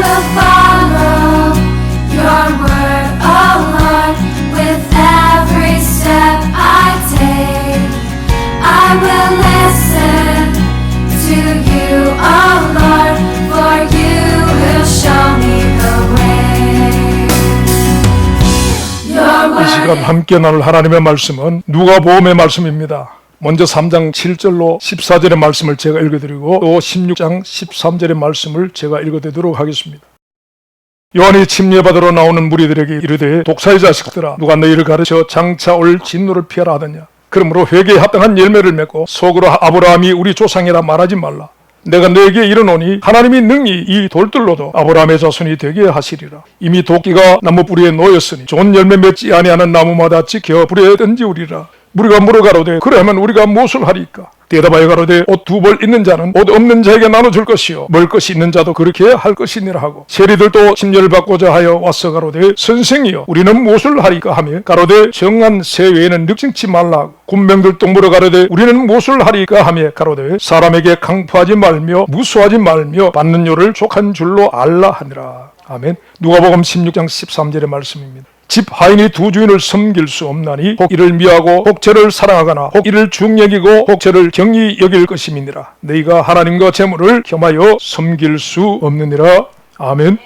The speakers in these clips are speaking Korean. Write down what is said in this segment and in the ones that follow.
will follow your word, oh Lord, with every step I take. I will listen to you, oh Lord, for you will show me the way. Your 이 시간 word 함께 나눌 하나님의 말씀은 누가복음의 말씀입니다. 먼저 3장 7절로 14절의 말씀을 제가 읽어드리고 또 16장 13절의 말씀을 제가 읽어드리도록 하겠습니다. 요한이 침례받으러 나오는 무리들에게 이르되 독사의 자식들아 누가 너희를 가르쳐 장차 올 진노를 피하라 하더냐. 그러므로 회개에 합당한 열매를 맺고 속으로 아브라함이 우리 조상이라 말하지 말라. 내가 너에게 이르노니 하나님이 능히 이 돌들로도 아브라함의 자손이 되게 하시리라. 이미 도끼가 나무 뿌리에 놓였으니 좋은 열매 맺지 아니하는 나무마다 지켜 불에 던지우리라. 무리가 물어가로되 그러면 우리가 무엇을 하리까? 대답하여 가로되 옷 2벌 있는 자는 옷 없는 자에게 나눠줄 것이요 먹을 것이 있는 자도 그렇게 할 것이니라 하고 세리들도 침례를 받고자 하여 와서 가로되 선생이여 우리는 무엇을 하리까 하며 가로되 정한 새 외에는 늑증치 말라 하고 군병들도 물어가로되 우리는 무엇을 하리까 하며 가로되 사람에게 강포하지 말며 무수하지 말며 받는 요를 족한 줄로 알라 하니라. 아멘. 누가복음 16장 13절의 말씀입니다. 집 하인이 두 주인을 섬길 수 없나니 혹 이를 미워하고 혹 저를 사랑하거나 혹 이를 중여기고 혹 저를 경히 여길 것임이니라. 너희가 하나님과 재물을 겸하여 섬길 수 없느니라. 아멘.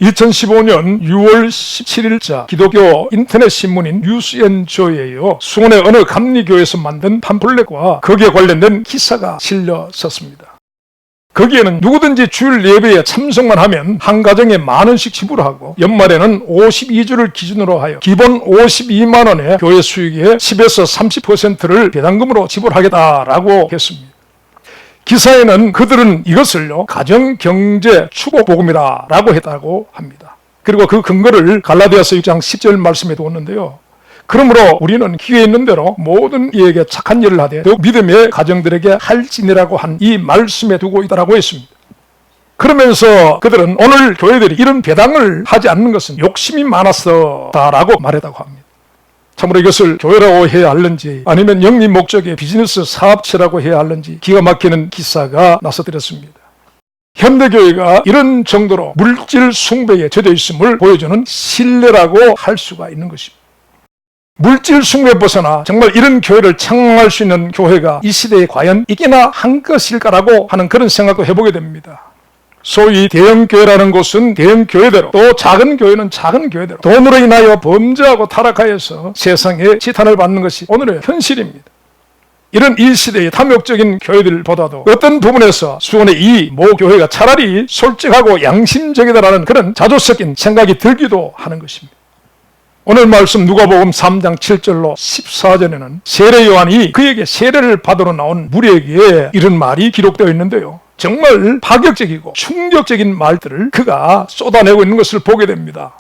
2015년 6월 17일자 기독교 인터넷 신문인 뉴스앤조이에요. 수원의 어느 감리교에서 만든 팜플렛과 거기에 관련된 기사가 실려 있었습니다. 거기에는 누구든지 주일 예배에 참석만 하면 한 가정에 10,000원씩 지불하고 연말에는 52주를 기준으로 하여 기본 52만 원의 교회 수익의 10에서 30%를 배당금으로 지불하겠다라고 했습니다. 기사에는 그들은 이것을요 가정경제 축복복음이라고 했다고 합니다. 그리고 그 근거를 갈라디아서 6장 10절 말씀에 두었는데요. 그러므로 우리는 기회 있는 대로 모든 이에게 착한 일을 하되 더욱 믿음의 가정들에게 할지니라고 한 이 말씀에 두고 있다라고 했습니다. 그러면서 그들은 오늘 교회들이 이런 배당을 하지 않는 것은 욕심이 많았다라고 말했다고 합니다. 참으로 이것을 교회라고 해야 할는지 아니면 영리 목적의 비즈니스 사업체라고 해야 할는지 기가 막히는 기사가 나서드렸습니다. 현대교회가 이런 정도로 물질 숭배에 젖어 있음을 보여주는 신뢰라고 할 수가 있는 것입니다. 물질 숭배에 벗어나 정말 이런 교회를 창망할 수 있는 교회가 이 시대에 과연 있기나 한 것일까라고 하는 그런 생각도 해보게 됩니다. 소위 대형교회라는 곳은 대형교회대로 또 작은 교회는 작은 교회대로 돈으로 인하여 범죄하고 타락하여서 세상에 지탄을 받는 것이 오늘의 현실입니다. 이런 이 시대의 탐욕적인 교회들보다도 어떤 부분에서 수원의 이 모 교회가 차라리 솔직하고 양심적이다라는 그런 자조 섞인 생각이 들기도 하는 것입니다. 오늘 말씀 누가복음 3장 7절로 14절에는 세례 요한이 그에게 세례를 받으러 나온 무리에게 이런 말이 기록되어 있는데요. 정말 파격적이고 충격적인 말들을 그가 쏟아내고 있는 것을 보게 됩니다.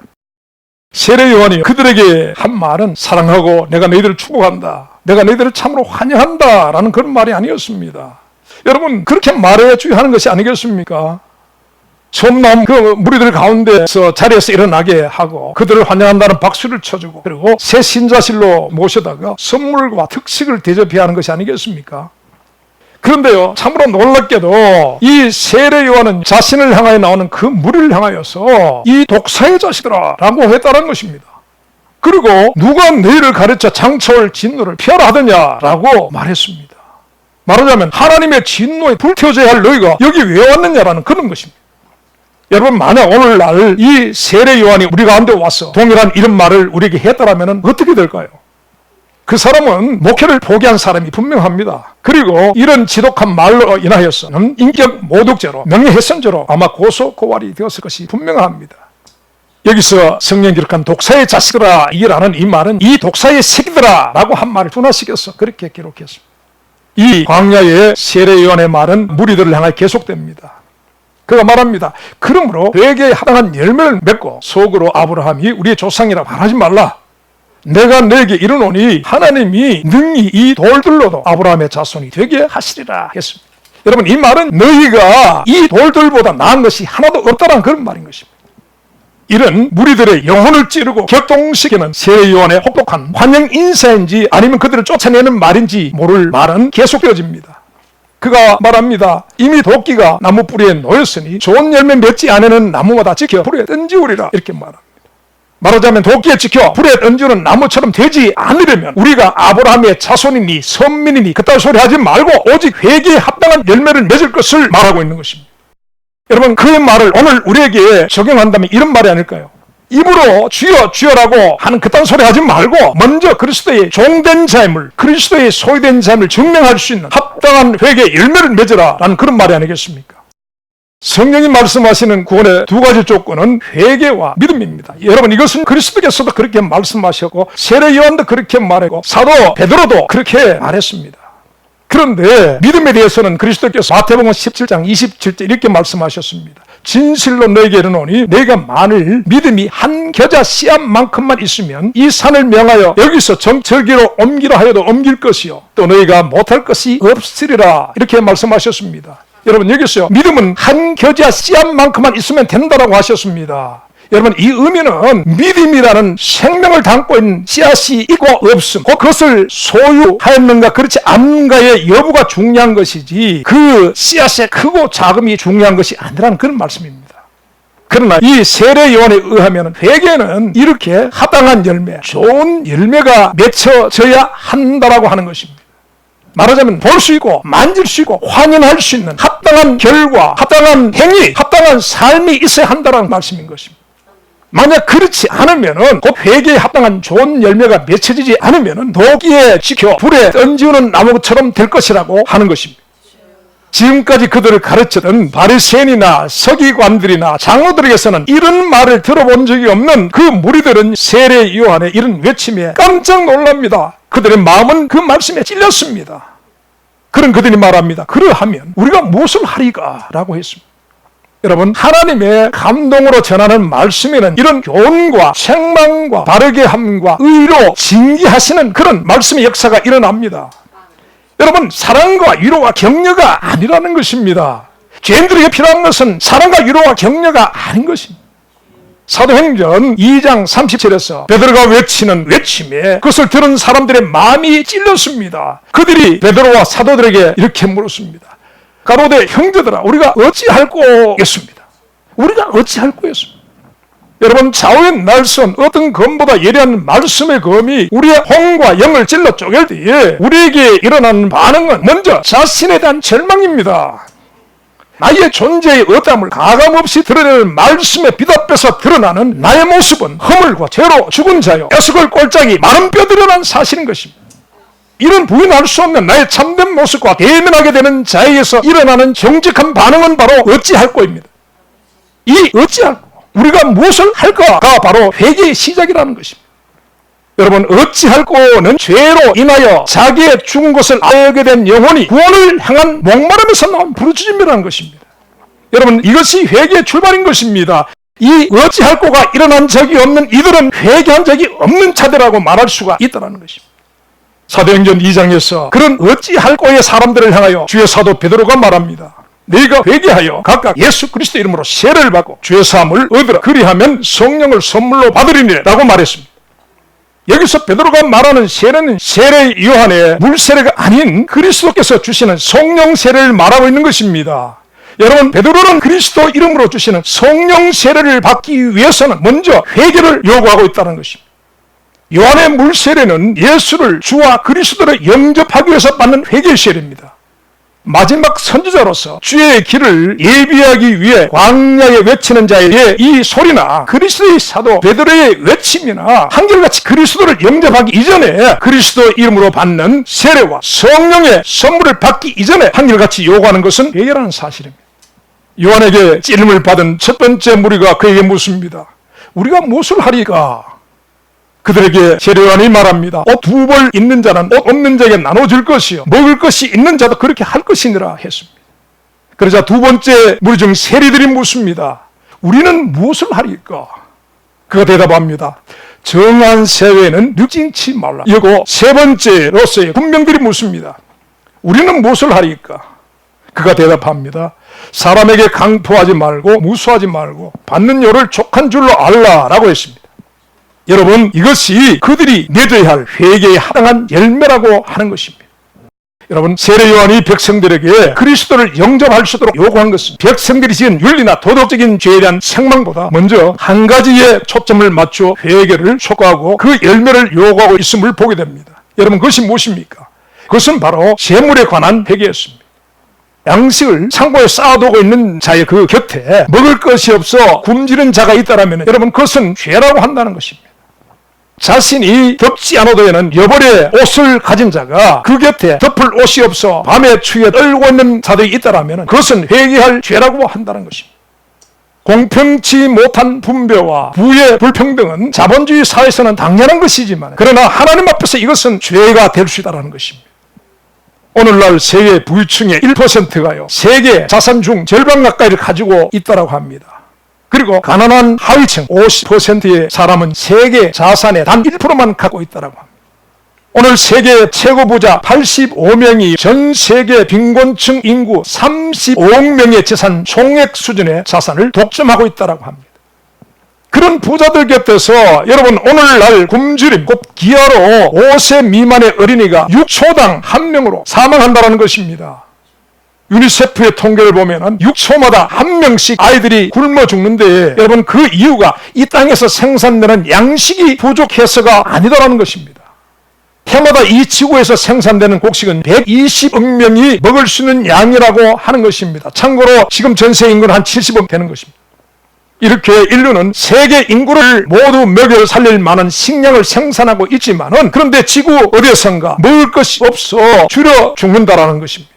세례 요한이 그들에게 한 말은 사랑하고 내가 너희들을 축복한다. 내가 너희들을 참으로 환영한다 라는 그런 말이 아니었습니다. 여러분 그렇게 말해줘야 하는 것이 아니겠습니까? 처음 나온 그 무리들 가운데서 자리에서 일어나게 하고 그들을 환영한다는 박수를 쳐주고 그리고 새 신자실로 모셔다가 선물과 특식을 대접해야 하는 것이 아니겠습니까? 그런데요 참으로 놀랍게도 이 세례 요한은 자신을 향하여 나오는 그 무리를 향하여서 이 독사의 자식들아 라고 했다는 것입니다. 그리고 누가 너희를 가르쳐 장차올 진노를 피하라 하더냐라고 말했습니다. 말하자면 하나님의 진노에 불태워져야 할 너희가 여기 왜 왔느냐라는 그런 것입니다. 여러분 만약 오늘날 이 세례 요한이 우리 가운데 와서 동일한 이런 말을 우리에게 했다면 어떻게 될까요? 그 사람은 목회를 포기한 사람이 분명합니다. 그리고 이런 지독한 말로 인하여서는 인격 모독죄로 명예훼손죄로 아마 고소 고발이 되었을 것이 분명합니다. 여기서 성경 기록한 독사의 자식들아 이라는 이 말은 이 독사의 새끼들아 라고 한 말을 둔화시켜서 그렇게 기록했습니다. 이 광야의 세례 요한의 말은 무리들을 향해 계속됩니다. 그가 말합니다. 그러므로 너에게 합당한 열매를 맺고 속으로 아브라함이 우리의 조상이라 말하지 말라. 내가 너에게 이르노니 하나님이 능히 이 돌들로도 아브라함의 자손이 되게 하시리라 했습니다. 여러분 이 말은 너희가 이 돌들보다 나은 것이 하나도 없다는 그런 말인 것입니다. 이런 무리들의 영혼을 찌르고 격동시키는 세례 요한의 혹독한 환영 인사인지 아니면 그들을 쫓아내는 말인지 모를 말은 계속되어집니다. 그가 말합니다. 이미 도끼가 나무 뿌리에 놓였으니 좋은 열매 맺지 않는 나무마다 지켜 불에 던지우리라 이렇게 말합니다. 말하자면 도끼에 지켜 불에 던지는 나무처럼 되지 않으려면 우리가 아브라함의 자손이니 선민이니 그딴 소리 하지 말고 오직 회개에 합당한 열매를 맺을 것을 말하고 있는 것입니다. 여러분, 그 말을 오늘 우리에게 적용한다면 이런 말이 아닐까요? 입으로 주여 주여라고 하는 그딴 소리 하지 말고 먼저 그리스도의 종된 자임을, 그리스도의 소유된 자임을 증명할 수 있는 합당한 회개의 열매를 맺으라 라는 그런 말이 아니겠습니까? 성령이 말씀하시는 구원의 두 가지 조건은 회개와 믿음입니다. 여러분, 이것은 그리스도께서도 그렇게 말씀하셨고 세례 요한도 그렇게 말했고 사도 베드로도 그렇게 말했습니다. 그런데 믿음에 대해서는 그리스도께서 마태복음 17장 27절 이렇게 말씀하셨습니다. 진실로 너에게 이르노니 너희가 만일 믿음이 한 겨자 씨앗만큼만 있으면 이 산을 명하여 여기서 저기로 옮기라 하여도 옮길 것이요 또 너희가 못할 것이 없으리라 이렇게 말씀하셨습니다. 여러분, 여기서요, 믿음은 한 겨자 씨앗만큼만 있으면 된다라고 하셨습니다. 여러분, 이 의미는 믿음이라는 생명을 담고 있는 씨앗이 있고 없음, 그것을 소유하였는가 그렇지 않은가의 여부가 중요한 것이지 그 씨앗의 크고 작음이 중요한 것이 아니라는 그런 말씀입니다. 그러나 이 세례 요한에 의하면 회개는 이렇게 합당한 열매, 좋은 열매가 맺혀져야 한다라고 하는 것입니다. 말하자면 볼 수 있고 만질 수 있고 확인할 수 있는 합당한 결과, 합당한 행위, 합당한 삶이 있어야 한다는 말씀인 것입니다. 만약 그렇지 않으면은 곧 회개에 합당한 좋은 열매가 맺혀지지 않으면은 도끼에 지켜 불에 던지우는 나무처럼 될 것이라고 하는 것입니다. 지금까지 그들을 가르치던 바리새인이나 서기관들이나 장로들에게서는 이런 말을 들어본 적이 없는 그 무리들은 세례 요한의 이런 외침에 깜짝 놀랍니다. 그들의 마음은 그 말씀에 찔렸습니다. 그런 그들이 말합니다. 그러하면 우리가 무엇을 하리까? 라고 했습니다. 여러분, 하나님의 감동으로 전하는 말씀에는 이런 교훈과 책망과 바르게 함과 의로 징계하시는 그런 말씀의 역사가 일어납니다. 여러분, 사랑과 위로와 격려가 아니라는 것입니다. 죄인들에게 필요한 것은 사랑과 위로와 격려가 아닌 것입니다. 사도행전 2장 37에서 베드로가 외치는 외침에 그것을 들은 사람들의 마음이 찔렸습니다. 그들이 베드로와 사도들에게 이렇게 물었습니다. 가로되 형제들아, 우리가 어찌할 꼬였습니다. 우리가 어찌할 꼬였습니다. 여러분, 좌우의 날선 어떤 검보다 예리한 말씀의 검이 우리의 혼과 영을 찔러 쪼갤 때에 우리에게 일어나는 반응은 먼저 자신에 대한 절망입니다. 나의 존재의 어담을 가감없이 드러내는 말씀에 빛 앞에서 드러나는 나의 모습은 허물과 죄로 죽은 자요 에스골 꼴짝이 마른 뼈 드러난 사실인 것입니다. 이런 부인할 수 없는 나의 참된 모습과 대면하게 되는 자에게서 일어나는 정직한 반응은 바로 어찌할 꼬입니다. 이 어찌할 꼬, 우리가 무엇을 할까가 바로 회개의 시작이라는 것입니다. 여러분, 어찌할 꼬는 죄로 인하여 자기의 죽은 것을 알게 된 영혼이 구원을 향한 목마름에서 나온 부르짖음이라는 것입니다. 여러분, 이것이 회개의 출발인 것입니다. 이 어찌할 꼬가 일어난 적이 없는 이들은 회개한 적이 없는 자들이라고 말할 수가 있다는 것입니다. 사도행전 2장에서 그런 어찌할 꼬의 사람들을 향하여 주의 사도 베드로가 말합니다. 너희가 회개하여 각각 예수 그리스도 이름으로 세례를 받고 죄 사함을 얻으라. 그리하면 성령을 선물로 받으리니 라고 말했습니다. 여기서 베드로가 말하는 세례는 세례 요한의 물세례가 아닌 그리스도께서 주시는 성령 세례를 말하고 있는 것입니다. 여러분, 베드로는 그리스도 이름으로 주시는 성령 세례를 받기 위해서는 먼저 회개를 요구하고 있다는 것입니다. 요한의 물세례는 예수를 주와 그리스도를 영접하기 위해서 받는 회개 세례입니다. 마지막 선지자로서 주의 길을 예비하기 위해 광야에 외치는 자의 이 소리나 그리스도의 사도 베드로의 외침이나 한결같이 그리스도를 영접하기 이전에 그리스도 이름으로 받는 세례와 성령의 선물을 받기 이전에 한결같이 요구하는 것은 회개라는 사실입니다. 요한에게 찔림을 받은 첫 번째 무리가 그에게 묻습니다. 우리가 무엇을 하리까? 그들에게 세례 요한이 말합니다. 옷 2벌 있는 자는 옷 없는 자에게 나눠줄 것이요 먹을 것이 있는 자도 그렇게 할 것이니라 했습니다. 그러자 두 번째 무리 중 세리들이 묻습니다. 우리는 무엇을 하리까? 그가 대답합니다. 정한 세외에는 늑진치 말라. 이고 세 번째로서의 군병들이 묻습니다. 우리는 무엇을 하리까? 그가 대답합니다. 사람에게 강포하지 말고 무수하지 말고 받는 요를 족한 줄로 알라라고 했습니다. 여러분, 이것이 그들이 맺어야 할 회개에 합당한 열매라고 하는 것입니다. 여러분, 세례 요한이 백성들에게 그리스도를 영접할 수 있도록 요구한 것은 백성들이 지은 윤리나 도덕적인 죄에 대한 책망보다 먼저 한 가지에 초점을 맞추어 회개를 촉구하고 그 열매를 요구하고 있음을 보게 됩니다. 여러분, 그것이 무엇입니까? 그것은 바로 재물에 관한 회개였습니다. 양식을 창고에 쌓아두고 있는 자의 그 곁에 먹을 것이 없어 굶주린 자가 있다면 여러분, 그것은 죄라고 한다는 것입니다. 자신이 덥지 않아도 되는 여벌의 옷을 가진 자가 그 곁에 덮을 옷이 없어 밤에 추위에 떨고 있는 자들이 있다면 그것은 회개할 죄라고 한다는 것입니다. 공평치 못한 분배와 부의 불평등은 자본주의 사회에서는 당연한 것이지만 그러나 하나님 앞에서 이것은 죄가 될 수 있다는 것입니다. 오늘날 세계 부유층의 1%가요 세계 자산 중 절반 가까이를 가지고 있다고 합니다. 그리고 가난한 하위층 50%의 사람은 세계 자산의 단 1%만 갖고 있다고 합니다. 오늘 세계 최고 부자 85명이 전 세계 빈곤층 인구 35억 명의 재산 총액 수준의 자산을 독점하고 있다고 합니다. 그런 부자들 곁에서 여러분, 오늘날 굶주림, 곧 기아로 5세 미만의 어린이가 6초당 1명으로 사망한다는 것입니다. 유니세프의 통계를 보면 6초마다 1명씩 아이들이 굶어 죽는데 여러분, 그 이유가 이 땅에서 생산되는 양식이 부족해서가 아니다라는 것입니다. 해마다 이 지구에서 생산되는 곡식은 120억 명이 먹을 수 있는 양이라고 하는 것입니다. 참고로 지금 전세 인구는 한 70억 되는 것입니다. 이렇게 인류는 세계 인구를 모두 먹여 살릴 만한 식량을 생산하고 있지만은 그런데 지구 어디에선가 먹을 것이 없어 줄여 죽는다라는 것입니다.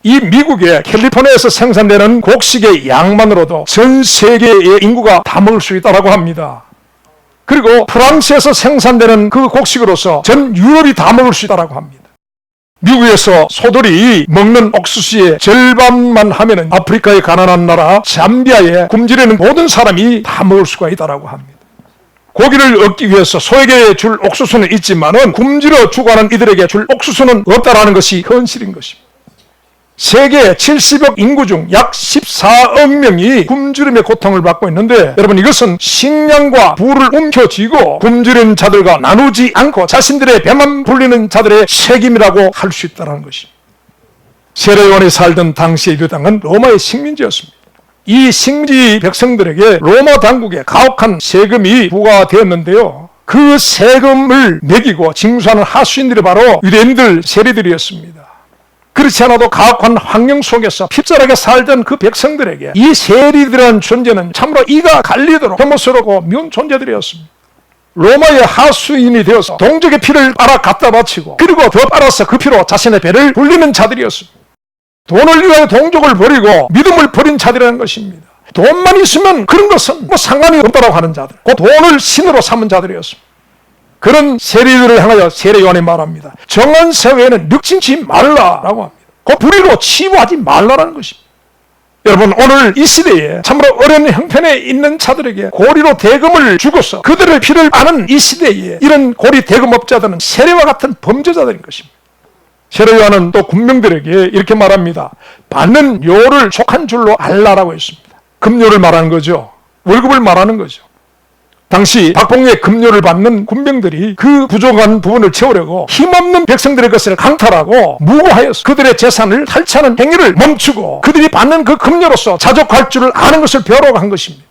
이 미국의 캘리포니아에서 생산되는 곡식의 양만으로도 전 세계의 인구가 다 먹을 수 있다고 합니다. 그리고 프랑스에서 생산되는 그 곡식으로서 전 유럽이 다 먹을 수 있다고 합니다. 미국에서 소들이 먹는 옥수수의 절반만 하면은 아프리카의 가난한 나라 잠비아에 굶주리는 모든 사람이 다 먹을 수가 있다고 합니다. 고기를 얻기 위해서 소에게 줄 옥수수는 있지만은 굶주려 죽어가는 이들에게 줄 옥수수는 없다라는 것이 현실인 것입니다. 세계 70억 인구 중 약 14억 명이 굶주림의 고통을 받고 있는데 여러분, 이것은 식량과 부를 움켜쥐고 굶주린 자들과 나누지 않고 자신들의 배만 불리는 자들의 책임이라고 할 수 있다는 것입니다. 세례 요한이 살던 당시의 유대 땅은 로마의 식민지였습니다. 이 식민지 백성들에게 로마 당국의 가혹한 세금이 부과되었는데요, 그 세금을 매기고 징수하는 하수인들이 바로 유대인들, 세리들이었습니다. 그렇지 않아도 가혹한 환경 속에서 핍절하게 살던 그 백성들에게 이 세리들이라는 존재는 참으로 이가 갈리도록 혐오스럽고 미운 존재들이었습니다. 로마의 하수인이 되어서 동족의 피를 빨아 갖다 바치고 그리고 더 빨아서 그 피로 자신의 배를 불리는 자들이었습니다. 돈을 위하여 동족을 버리고 믿음을 버린 자들이라는 것입니다. 돈만 있으면 그런 것은 상관이 없다고 하는 자들, 그 돈을 신으로 삼은 자들이었습니다. 그런 세리들을 향하여 세례 요한이 말합니다. 정한 세회에는 늑진치 말라라고 합니다. 그 불의로 치부하지 말라라는 것입니다. 여러분, 오늘 이 시대에 참으로 어려운 형편에 있는 자들에게 고리로 대금을 주고서 그들의 피를 아는 이 시대에 이런 고리 대금업자들은 세례와 같은 범죄자들인 것입니다. 세례 요한은 또 군병들에게 이렇게 말합니다. 받는 요를 족한 줄로 알라라고 했습니다. 급료를 말하는 거죠. 월급을 말하는 거죠. 당시 박봉의 급료를 받는 군병들이 그 부족한 부분을 채우려고 힘없는 백성들의 것을 강탈하고 무고하여서 그들의 재산을 탈취하는 행위를 멈추고 그들이 받는 그 급료로서 자족할 줄을 아는 것을 배우라고 한 것입니다.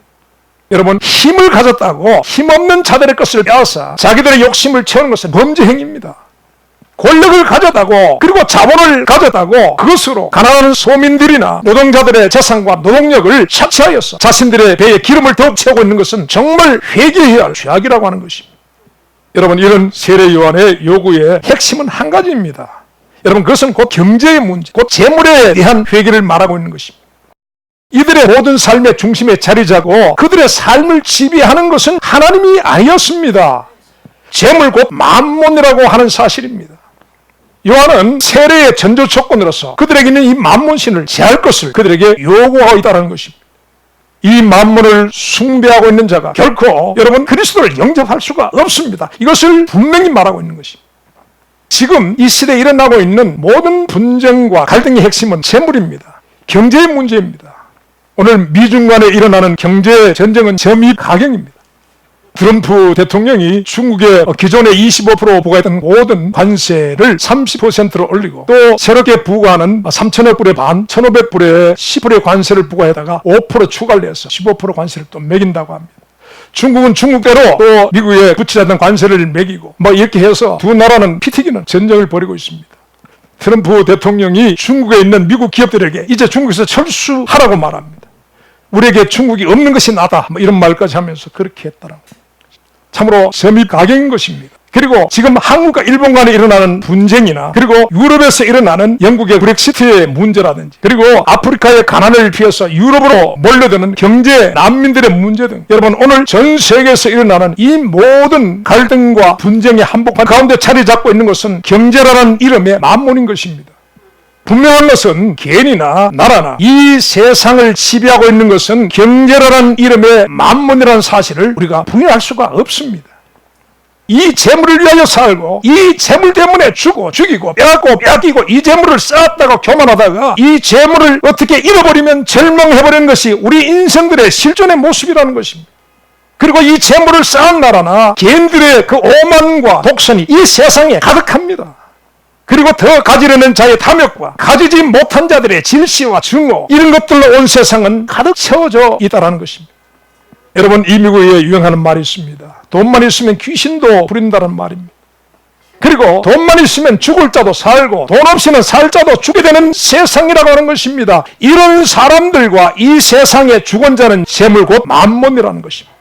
여러분, 힘을 가졌다고 힘없는 자들의 것을 빼앗아 자기들의 욕심을 채우는 것은 범죄 행위입니다. 권력을 가졌다고 그리고 자본을 가졌다고 그것으로 가난한 소민들이나 노동자들의 재산과 노동력을 착취하여서 자신들의 배에 기름을 더욱 채우고 있는 것은 정말 회개해야 할 죄악이라고 하는 것입니다. 여러분, 이런 세례 요한의 요구의 핵심은 한 가지입니다. 여러분, 그것은 곧 경제의 문제, 곧 재물에 대한 회개를 말하고 있는 것입니다. 이들의 모든 삶의 중심에 자리 잡고 그들의 삶을 지배하는 것은 하나님이 아니었습니다. 재물 곧 만몬이라고 하는 사실입니다. 요한은 세례의 전조 조건으로서 그들에게 있는 이 만몬신을 제할 것을 그들에게 요구하고 있다는 것입니다. 이 만몬을 숭배하고 있는 자가 결코 여러분 그리스도를 영접할 수가 없습니다. 이것을 분명히 말하고 있는 것입니다. 지금 이 시대에 일어나고 있는 모든 분쟁과 갈등의 핵심은 재물입니다. 경제의 문제입니다. 오늘 미중 간에 일어나는 경제 전쟁은 점입 가경입니다. 트럼프 대통령이 중국에 기존에 25% 부과했던 모든 관세를 30%로 올리고 또 새롭게 부과하는 3천억 불의 반, 1,500불의 10%의 관세를 부과해다가 5% 추가를 해서 15% 관세를 또 매긴다고 합니다. 중국은 중국대로 또 미국에 붙이지 않는 관세를 매기고 이렇게 해서 두 나라는 피 튀기는 전쟁을 벌이고 있습니다. 트럼프 대통령이 중국에 있는 미국 기업들에게 이제 중국에서 철수하라고 말합니다. 우리에게 중국이 없는 것이 나다 이런 말까지 하면서 그렇게 했다라고. 참으로 서밋가경인 것입니다. 그리고 지금 한국과 일본 간에 일어나는 분쟁이나 그리고 유럽에서 일어나는 영국의 브렉시트의 문제라든지 그리고 아프리카의 가난을 피해서 유럽으로 몰려드는 경제 난민들의 문제 등 여러분 오늘 전 세계에서 일어나는 이 모든 갈등과 분쟁의 한복판 가운데 자리 잡고 있는 것은 경제라는 이름의 만몬인 것입니다. 분명한 것은 개인이나 나라나 이 세상을 지배하고 있는 것은 경제라는 이름의 만몬이라는 사실을 우리가 부인할 수가 없습니다. 이 재물을 위하여 살고 이 재물 때문에 죽이고 빼앗고 빼앗기고 이 재물을 쌓았다가 교만하다가 이 재물을 어떻게 잃어버리면 절망해버리는 것이 우리 인생들의 실존의 모습이라는 것입니다. 그리고 이 재물을 쌓은 나라나 개인들의 그 오만과 독선이 이 세상에 가득합니다. 그리고 더 가지려는 자의 탐욕과 가지지 못한 자들의 질시와 증오 이런 것들로 온 세상은 가득 채워져 있다는 것입니다. 여러분 이 미국에 유행하는 말이 있습니다. 돈만 있으면 귀신도 부린다는 말입니다. 그리고 돈만 있으면 죽을 자도 살고 돈 없이는 살 자도 죽게 되는 세상이라고 하는 것입니다. 이런 사람들과 이 세상의 주권자는 재물 곧 만몬이라는 것입니다.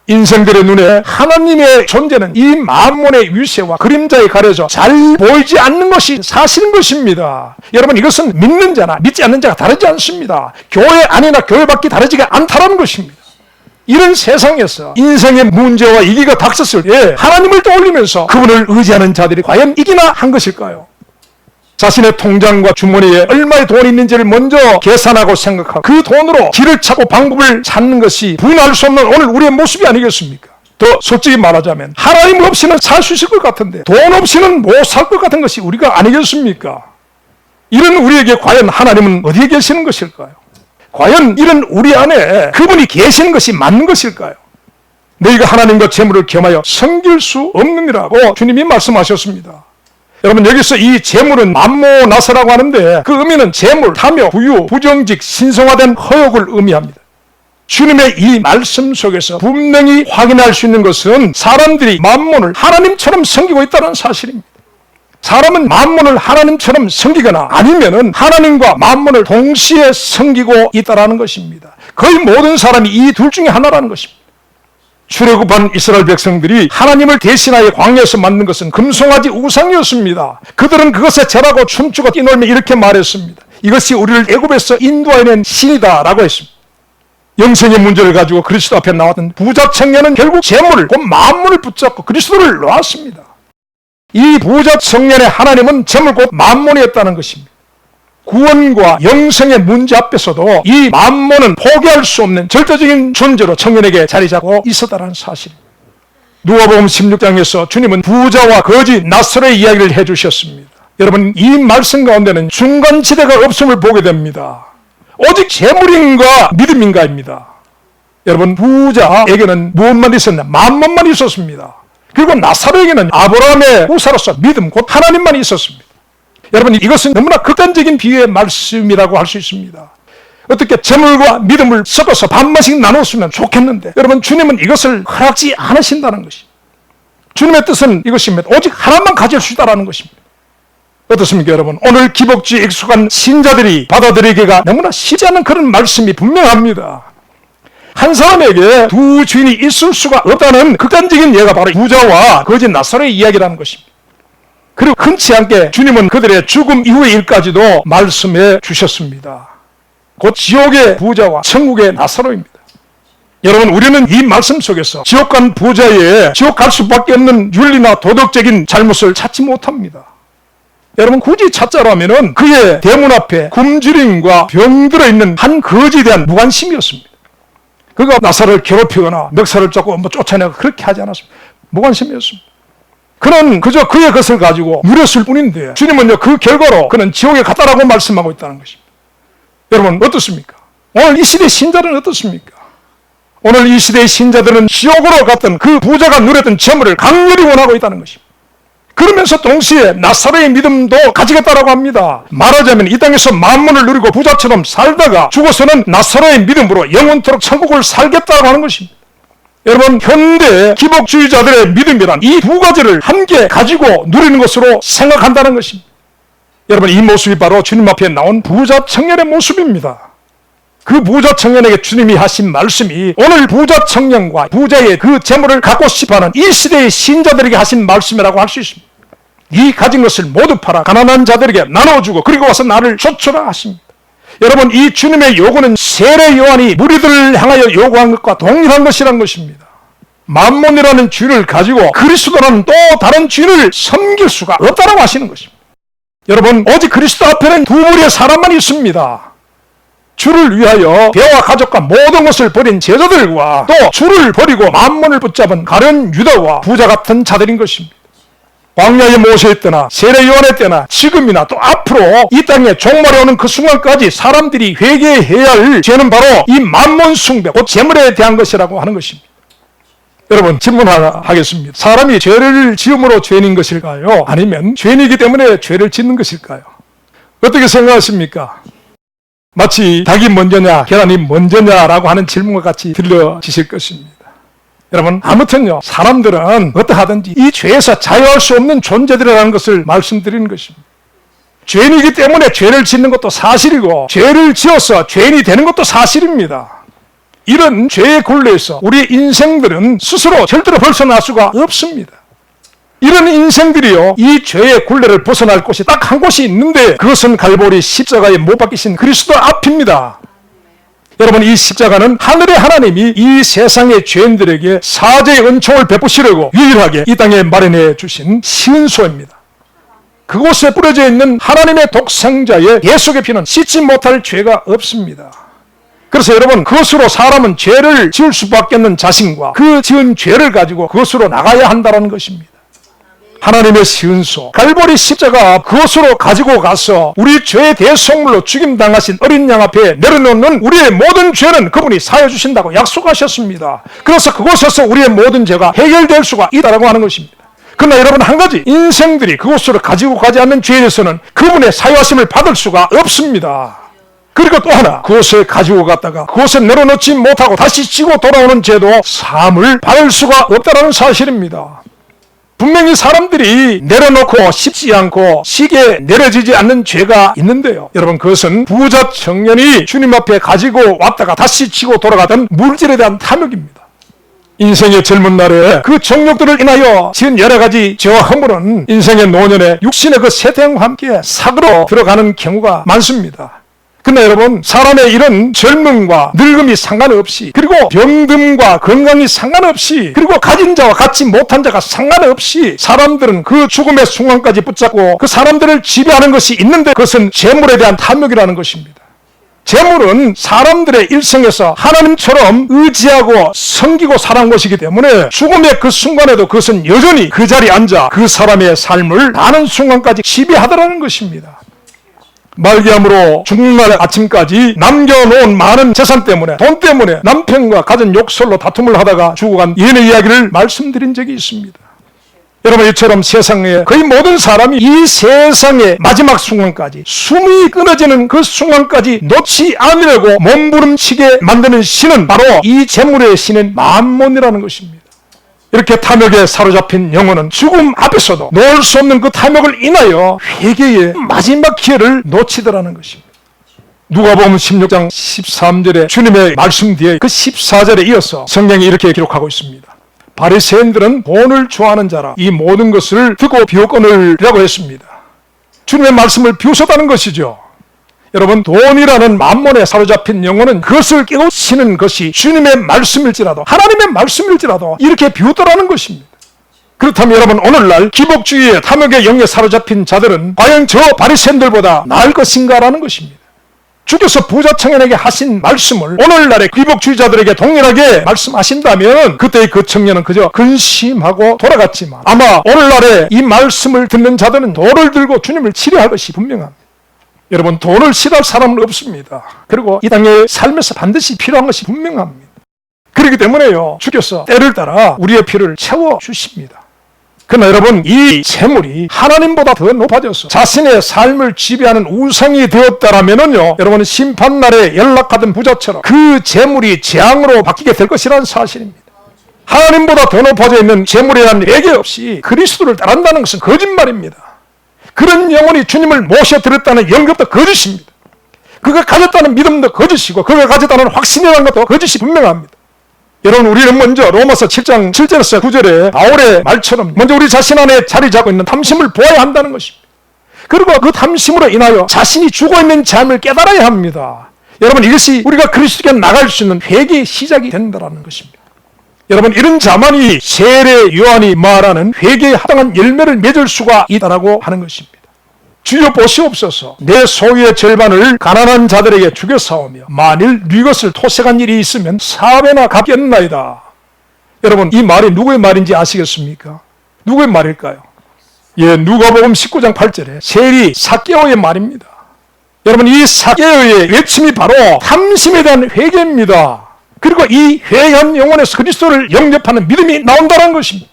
인생들의 눈에 하나님의 존재는 이 만몬의 위세와 그림자에 가려져 잘 보이지 않는 것이 사실인 것입니다. 여러분 이것은 믿는 자나 믿지 않는 자가 다르지 않습니다. 교회 안이나 교회 밖이 다르지가 않다는 것입니다. 이런 세상에서 인생의 문제와 위기가 닥쳤을 때 하나님을 떠올리면서 그분을 의지하는 자들이 과연 이기나 한 것일까요? 자신의 통장과 주머니에 얼마의 돈이 있는지를 먼저 계산하고 생각하고 그 돈으로 길을 찾고 방법을 찾는 것이 부인할 수 없는 오늘 우리의 모습이 아니겠습니까? 더 솔직히 말하자면 하나님 없이는 살 수 있을 것 같은데 돈 없이는 못 살 것 같은 것이 우리가 아니겠습니까? 이런 우리에게 과연 하나님은 어디에 계시는 것일까요? 과연 이런 우리 안에 그분이 계시는 것이 맞는 것일까요? 너희가 하나님과 재물을 겸하여 섬길 수 없느니라고 주님이 말씀하셨습니다. 여러분 여기서 이 재물은 만모나사라고 하는데 그 의미는 재물, 탐욕, 부유, 부정직, 신성화된 허욕을 의미합니다. 주님의 이 말씀 속에서 분명히 확인할 수 있는 것은 사람들이 만몬을 하나님처럼 섬기고 있다는 사실입니다. 사람은 만몬을 하나님처럼 섬기거나 아니면은 하나님과 만몬을 동시에 섬기고 있다는 것입니다. 거의 모든 사람이 이 둘 중에 하나라는 것입니다. 출애굽한 이스라엘 백성들이 하나님을 대신하여 광야에서 만든 것은 금송아지 우상이었습니다. 그들은 그것에 절하고 춤추고 뛰놀며 이렇게 말했습니다. 이것이 우리를 애굽에서 인도하여낸 신이다 라고 했습니다. 영생의 문제를 가지고 그리스도 앞에 나왔던 부자 청년은 결국 재물을 곧 만몬을 붙잡고 그리스도를 놓았습니다. 이 부자 청년의 하나님은 재물 곧 만몬이었다는 것입니다. 구원과 영생의 문제 앞에서도 이 만몬은 포기할 수 없는 절대적인 존재로 청년에게 자리 잡고 있었다는 사실입니다. 누가복음 16장에서 주님은 부자와 거지 나사로의 이야기를 해주셨습니다. 여러분 이 말씀 가운데는 중간지대가 없음을 보게 됩니다. 오직 재물인가 믿음인가입니다. 여러분 부자에게는 무엇만 있었나? 만몬만 있었습니다. 그리고 나사로에게는 아브라함의 후사로서 믿음 곧 하나님만 있었습니다. 여러분 이것은 너무나 극단적인 비유의 말씀이라고 할 수 있습니다. 어떻게 재물과 믿음을 섞어서 반반씩 나눴으면 좋겠는데 여러분 주님은 이것을 허락지 않으신다는 것입니다. 주님의 뜻은 이것입니다. 오직 하나만 가질 수 있다는 것입니다. 어떻습니까 여러분? 오늘 기복주의에 익숙한 신자들이 받아들이기가 너무나 쉽지 않은 그런 말씀이 분명합니다. 한 사람에게 두 주인이 있을 수가 없다는 극단적인 예가 바로 부자와 거지 나사로의 이야기라는 것입니다. 그리고 흔치 않게 주님은 그들의 죽음 이후의 일까지도 말씀해 주셨습니다. 곧 지옥의 부자와 천국의 나사로입니다. 여러분 우리는 이 말씀 속에서 지옥 간 부자의 지옥 갈 수밖에 없는 윤리나 도덕적인 잘못을 찾지 못합니다. 여러분 굳이 찾자라면 그의 대문 앞에 굶주림과 병들어 있는 한 거지에 대한 무관심이었습니다. 그가 나사로를 괴롭히거나 멱살을 잡고 쫓아내고 그렇게 하지 않았습니다. 무관심이었습니다. 그는 그저 그의 것을 가지고 누렸을 뿐인데 주님은요 그 결과로 그는 지옥에 갔다라고 말씀하고 있다는 것입니다. 여러분 어떻습니까? 오늘 이 시대 신자는 어떻습니까? 오늘 이 시대의 신자들은 지옥으로 갔던 그 부자가 누렸던 재물을 강렬히 원하고 있다는 것입니다. 그러면서 동시에 나사로의 믿음도 가지겠다라고 합니다. 말하자면 이 땅에서 만문을 누리고 부자처럼 살다가 죽어서는 나사로의 믿음으로 영원토록 천국을 살겠다고 하는 것입니다. 여러분, 현대 기복주의자들의 믿음이란 이 두 가지를 함께 가지고 누리는 것으로 생각한다는 것입니다. 여러분, 이 모습이 바로 주님 앞에 나온 부자 청년의 모습입니다. 그 부자 청년에게 주님이 하신 말씀이 오늘 부자 청년과 부자의 그 재물을 갖고 싶어하는 이 시대의 신자들에게 하신 말씀이라고 할 수 있습니다. 이 가진 것을 모두 팔아 가난한 자들에게 나눠주고 그리고 와서 나를 좇으라 하십니다. 여러분, 이 주님의 요구는 세례 요한이 무리들을 향하여 요구한 것과 동일한 것이란 것입니다. 만몬이라는 주를 가지고 그리스도라는 또 다른 주를 섬길 수가 없다고 하시는 것입니다. 여러분, 오직 그리스도 앞에는 두 무리의 사람만 있습니다. 주를 위하여 배와 가족과 모든 것을 버린 제자들과 또 주를 버리고 만몬을 붙잡은 가룟 유다와 부자 같은 자들인 것입니다. 광야의 모세의 때나 세례 요한의 때나 지금이나 또 앞으로 이 땅에 종말에 오는 그 순간까지 사람들이 회개해야 할 죄는 바로 이 만몬 숭배, 곧 재물에 대한 것이라고 하는 것입니다. 여러분, 질문 하나 하겠습니다. 사람이 죄를 지음으로 죄인인 것일까요? 아니면 죄인이기 때문에 죄를 짓는 것일까요? 어떻게 생각하십니까? 마치 닭이 먼저냐 계란이 먼저냐라고 하는 질문과 같이 들려지실 것입니다. 여러분, 아무튼요, 사람들은 어떠하든지 이 죄에서 자유할 수 없는 존재들이라는 것을 말씀드리는 것입니다. 죄인이기 때문에 죄를 짓는 것도 사실이고 죄를 지어서 죄인이 되는 것도 사실입니다. 이런 죄의 굴레에서 우리 인생들은 스스로 절대로 벗어날 수가 없습니다. 이런 인생들이요, 이 죄의 굴레를 벗어날 곳이 딱 한 곳이 있는데 그것은 갈보리 십자가에 못 박히신 그리스도 앞입니다. 여러분, 이 십자가는 하늘의 하나님이 이 세상의 죄인들에게 사죄의 은총을 베푸시려고 유일하게 이 땅에 마련해 주신 시은소입니다. 그곳에 뿌려져 있는 하나님의 독생자의 예수의 피는 씻지 못할 죄가 없습니다. 그래서 여러분, 그것으로 사람은 죄를 지을 수밖에 없는 자신과 그 지은 죄를 가지고 그것으로 나가야 한다는 것입니다. 하나님의 시은소, 갈보리 십자가, 그것으로 가지고 가서 우리 죄의 대속물로 죽임당하신 어린 양 앞에 내려놓는 우리의 모든 죄는 그분이 사해 주신다고 약속하셨습니다. 그래서 그곳에서 우리의 모든 죄가 해결될 수가 있다고 하는 것입니다. 그러나 여러분, 한 가지, 인생들이 그곳으로 가지고 가지 않는 죄에 대해서는 그분의 사유하심을 받을 수가 없습니다. 그리고 또 하나, 그곳에 가지고 갔다가 그곳에 내려놓지 못하고 다시 지고 돌아오는 죄도 사함을 받을 수가 없다는 사실입니다. 분명히 사람들이 내려놓고 쉽지 않고 쉽게 내려지지 않는 죄가 있는데요, 여러분, 그것은 부자 청년이 주님 앞에 가지고 왔다가 다시 치고 돌아가던 물질에 대한 탐욕입니다. 인생의 젊은 날에 그 정욕들을 인하여 지은 여러 가지 죄와 허물은 인생의 노년에 육신의 그 세태와 함께 삭으로 들어가는 경우가 많습니다. 근데 여러분, 사람의 이런 젊음과 늙음이 상관없이, 그리고 병듦과 건강이 상관없이, 그리고 가진 자와 갖지 못한 자가 상관없이 사람들은 그 죽음의 순간까지 붙잡고 그 사람들을 지배하는 것이 있는데 그것은 재물에 대한 탐욕이라는 것입니다. 재물은 사람들의 일생에서 하나님처럼 의지하고 섬기고 살아온 것이기 때문에 죽음의 그 순간에도 그것은 여전히 그 자리에 앉아 그 사람의 삶을 다는 순간까지 지배하더라는 것입니다. 말기암으로 죽는 날 아침까지 남겨놓은 많은 재산 때문에, 돈 때문에 남편과 가진 욕설로 다툼을 하다가 죽어간 연애 이야기를 말씀드린 적이 있습니다. 여러분, 이처럼 세상에 거의 모든 사람이 이 세상의 마지막 순간까지, 숨이 끊어지는 그 순간까지 놓지 않으려고 몸부림치게 만드는 신은 바로 이 재물의 신인 만몬이라는 것입니다. 이렇게 탐욕에 사로잡힌 영혼은 죽음 앞에서도 놓을 수 없는 그 탐욕을 인하여 회개의 마지막 기회를 놓치더라는 것입니다. 누가복음 16장 13절에 주님의 말씀 뒤에 그 14절에 이어서 성경이 이렇게 기록하고 있습니다. 바리새인들은 돈을 좋아하는 자라 이 모든 것을 듣고 비웃거늘이라고 했습니다. 주님의 말씀을 비웃었다는 것이죠. 여러분, 돈이라는 만몬에 사로잡힌 영혼은 그것을 깨우치는 것이 주님의 말씀일지라도, 하나님의 말씀일지라도 이렇게 비웃더라는 것입니다. 그렇다면 여러분, 오늘날 기복주의의 탐욕의 영에 사로잡힌 자들은 과연 저 바리새인들보다 나을 것인가라는 것입니다. 주께서 부자 청년에게 하신 말씀을 오늘날의 기복주의자들에게 동일하게 말씀하신다면 그때의 그 청년은 그저 근심하고 돌아갔지만, 아마 오늘날의 이 말씀을 듣는 자들은 돌을 들고 주님을 치려할 것이 분명합니다. 여러분, 돈을 싫어할 사람은 없습니다. 그리고 이 땅의 삶에서 반드시 필요한 것이 분명합니다. 그렇기 때문에요, 주께서 때를 따라 우리의 필요를 채워주십니다. 그러나 여러분, 이 재물이 하나님보다 더 높아져서 자신의 삶을 지배하는 우상이 되었다라면요, 여러분은 심판날에 연락하던 부자처럼 그 재물이 재앙으로 바뀌게 될 것이라는 사실입니다. 하나님보다 더 높아져 있는 재물에 대한 회개 없이 그리스도를 따른다는 것은 거짓말입니다. 그런 영혼이 주님을 모셔드렸다는 영접도 거짓입니다. 그가 가졌다는 믿음도 거짓이고 그가 가졌다는 확신이라는 것도 거짓이 분명합니다. 여러분, 우리는 먼저 로마서 7장 7절에서 9절에 바울의 말처럼 먼저 우리 자신 안에 자리 잡고 있는 탐심을 보아야 한다는 것입니다. 그리고 그 탐심으로 인하여 자신이 죽어있는 삶을 깨달아야 합니다. 여러분, 이것이 우리가 그리스도께 나갈 수 있는 회개의 시작이 된다는 것입니다. 여러분, 이런 자만이 세례 요한이 말하는 회개에 합당한 열매를 맺을 수가 있다라고 하는 것입니다. 주여 보시옵소서, 내 소유의 절반을 가난한 자들에게 주겨 사오며 만일 네 것을 토색한 일이 있으면 4배나 갚겠나이다. 여러분, 이 말이 누구의 말인지 아시겠습니까? 누구의 말일까요? 예, 누가복음 19장 8절에 세리 삭개오의 말입니다. 여러분, 이 삭개오의 외침이 바로 탐심에 대한 회개입니다. 그리고 이 회개한 영혼에서 그리스도를 영접하는 믿음이 나온다는 것입니다.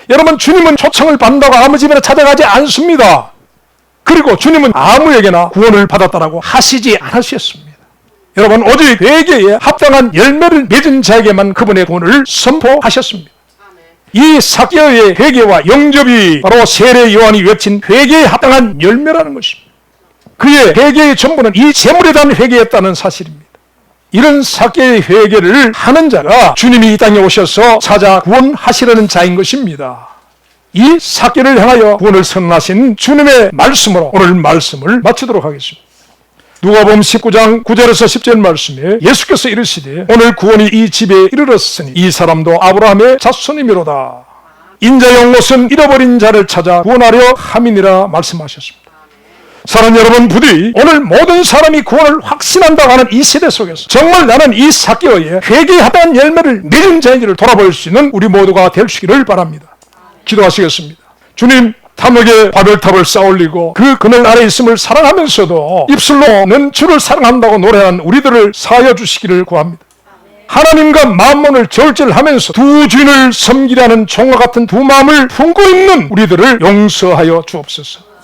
여러분, 주님은 초청을 받는다고 아무 집에나 찾아가지 않습니다. 그리고 주님은 아무에게나 구원을 받았다라고 하시지 않으셨습니다. 여러분, 오직 회개에 합당한 열매를 맺은 자에게만 그분의 구원을 선포하셨습니다. 이 삭개오의 회개와 영접이 바로 세례 요한이 외친 회개에 합당한 열매라는 것입니다. 그의 회개의 전부는 이 재물에 대한 회개였다는 사실입니다. 이런 삭개의 회개를 하는 자가 주님이 이 땅에 오셔서 찾아 구원하시려는 자인 것입니다. 이 삭개를 향하여 구원을 선언하신 주님의 말씀으로 오늘 말씀을 마치도록 하겠습니다. 누가복음 19장 9절에서 10절 말씀에 예수께서 이르시되 오늘 구원이 이 집에 이르렀으니 이 사람도 아브라함의 자손이미로다. 인자의 옷은 잃어버린 자를 찾아 구원하려 함이니라 말씀하셨습니다. 사랑하는 여러분, 부디 오늘 모든 사람이 구원을 확신한다고 하는 이 시대 속에서 정말 나는 이 삭개오의 회개에 합당한 열매를 맺은 자인지를 돌아볼 수 있는 우리 모두가 될 수 있기를 바랍니다. 기도하시겠습니다. 주님, 탐욕의 바벨탑을 쌓아올리고 그 그늘 아래 있음을 사랑하면서도 입술로는 주를 사랑한다고 노래하는 우리들을 사하여 주시기를 구합니다. 하나님과 만몬을 저울질하면서 두 주인을 섬기려는 종과 같은 두 마음을 품고 있는 우리들을 용서하여 주옵소서.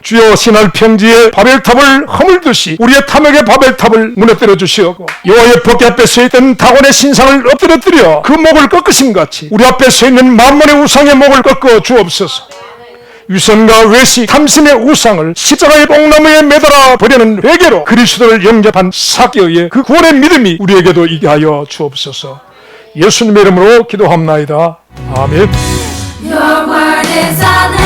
주여, 신할 평지에 바벨탑을 허물듯이 우리의 탐욕의 바벨탑을 무너뜨려 주시옵고 여호와의 법궤 앞에 서 있던 다곤의 신상을 엎드려뜨려 그 목을 꺾으신 같이 우리 앞에 서 있는 만몬의 우상의 목을 꺾어 주옵소서. 위선과 외식, 탐심의 우상을 십자가의 뽕나무에 매달아 버리는 회개로 그리스도를 영접한 삭개오의 그 구원의 믿음이 우리에게도 있게 하여 주옵소서. 예수님의 이름으로 기도합나이다. 아멘. Your word is on